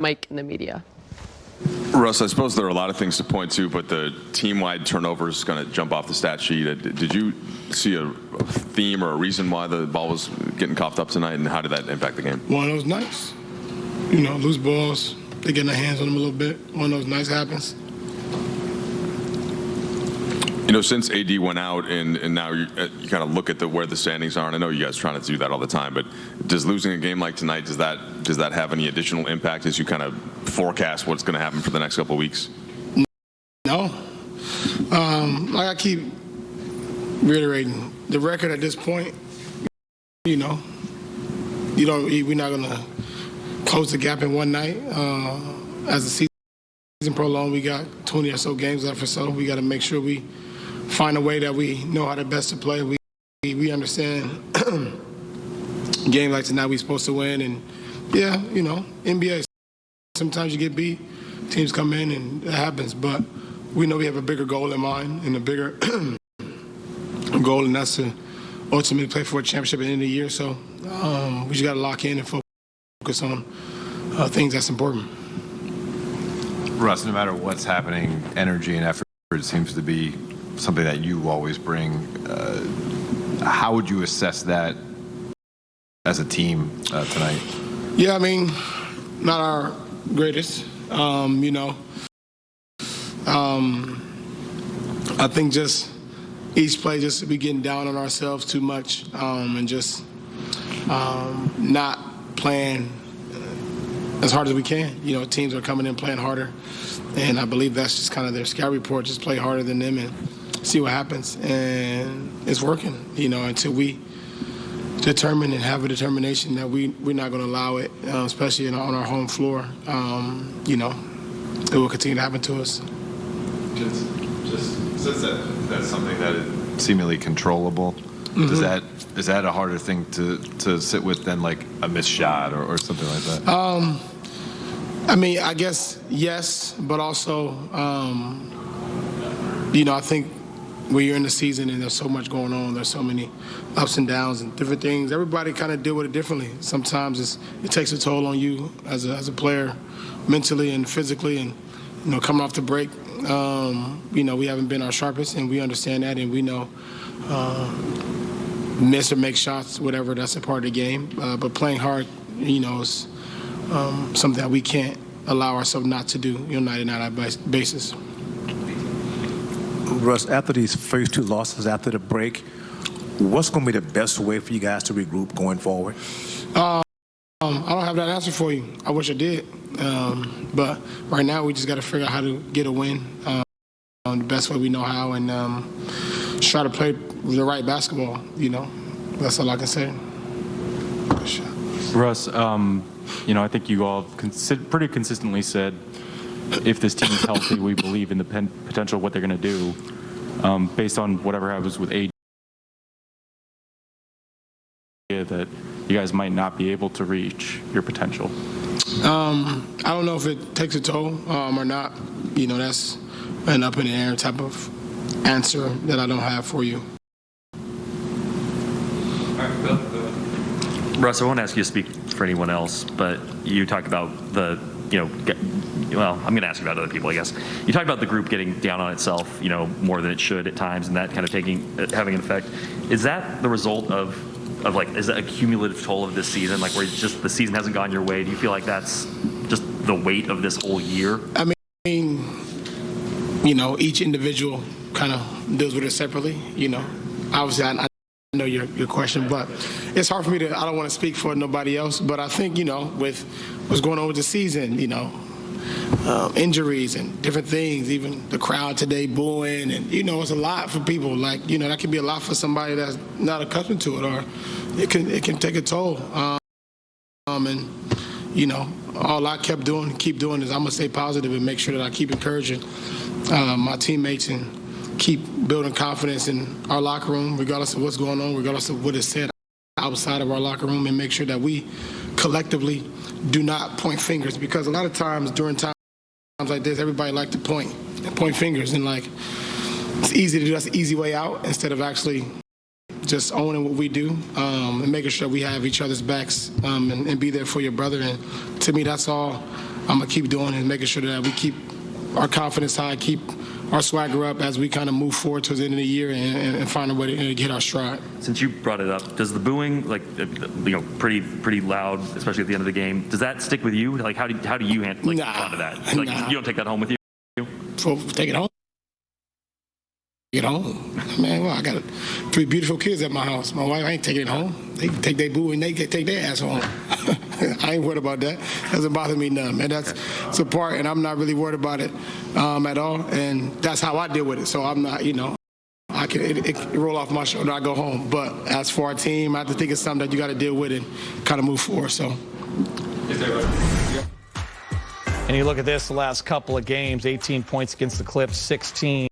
mic in the media. Russ, I suppose there are a lot of things to point to, but the team-wide turnovers is going to jump off the stat sheet. Did you see a theme or a reason why the ball was getting coughed up tonight, and how did that impact the game? One of those nights. Loose balls, they get their hands on them a little bit. One of those nights happens. Since AD went out and now you kind of look at where the standings are, and I know you guys are trying to do that all the time, but does losing a game like tonight, does that have any additional impact as you kind of forecast what's going to happen for the next couple of weeks? No. Like I keep reiterating, the record at this point, we're not going to close the gap in one night. As the season prolonged, we got 20 or so games left or so. We got to make sure we find a way that we know how to best to play. We understand games like tonight we're supposed to win. And, NBA, sometimes you get beat, teams come in, and it happens. But we know we have a bigger goal in mind and a bigger goal, and that's to ultimately play for a championship at the end of the year. So we just got to lock in and focus on things that's important. Russ, no matter what's happening, energy and effort seems to be something that you always bring. How would you assess that as a team tonight? Yeah, not our greatest. I think just each play, just we getting down on ourselves too much and just not playing as hard as we can. Teams are coming in playing harder, and I believe that's just kind of their scout report, just play harder than them and see what happens. And it's working, until we determine and have a determination that we're not going to allow it, especially on our home floor. It will continue to happen to us. Just since that's something that is seemingly controllable, mm-hmm. Is that a harder thing to sit with than like a missed shot or something like that? I guess yes, but also, I think when you're in the season and there's so much going on, there's so many ups and downs and different things. Everybody kind of deal with it differently. Sometimes it takes a toll on you as a player, mentally and physically, and coming off the break. We haven't been our sharpest, and we understand that, and we know miss or make shots, whatever, that's a part of the game. But playing hard, is something that we can't allow ourselves not to do, night and night basis. Russ, after these first two losses after the break, what's going to be the best way for you guys to regroup going forward? I don't have that answer for you. I wish I did. But right now we just got to figure out how to get a win the best way we know how, and try to play the right basketball. That's all I can say. Russ, I think you all pretty consistently said, if this team is healthy, we believe in the potential of what they're going to do. Based on whatever happens with AD, that you guys might not be able to reach your potential. I don't know if it takes a toll or not. That's an up in the air type of answer that I don't have for you. Russ, I won't ask you to speak for anyone else, but you talked about I'm going to ask you about other people, I guess. You talked about the group getting down on itself, more than it should at times, and that kind of having an effect. Is that the result of is that a cumulative toll of this season, where it's just the season hasn't gone your way? Do you feel like that's just the weight of this whole year? Each individual kind of deals with it separately. Obviously, I know your question, but it's hard for me I don't want to speak for nobody else, but I think, with what's going on with the season, injuries and different things, even the crowd today booing, and, it's a lot for people. That can be a lot for somebody that's not accustomed to it, or it can take a toll. And, all I keep doing is I'm going to stay positive and make sure that I keep encouraging my teammates and keep building confidence in our locker room, regardless of what's going on, regardless of what is said outside of our locker room, and make sure that we collectively do not point fingers, because a lot of times during times like this, everybody like to point fingers, and it's easy to do. That's the easy way out instead of actually just owning what we do and making sure we have each other's backs and be there for your brother. And to me, that's all I'm going to keep doing is making sure that we keep our confidence high, keep our swagger up as we kind of move forward towards the end of the year and find a way to get our stride. Since you brought it up, does the booing, like, pretty loud, especially at the end of the game, does that stick with you? Like, how do you handle respond to that? Like, you don't take that home with you? Take it home. Get home, man. Well, I got 3 beautiful kids at my house. My wife ain't taking it home. They take their boo and they take their ass home. I ain't worried about that. Doesn't bother me none, man. That's a part, and I'm not really worried about it at all. And that's how I deal with it. So I'm not, I can it roll off my shoulder. I go home. But as for our team, I have to think it's something that you got to deal with and kind of move forward. So. And you look at this, the last couple of games, 18 points against the Clips, 16.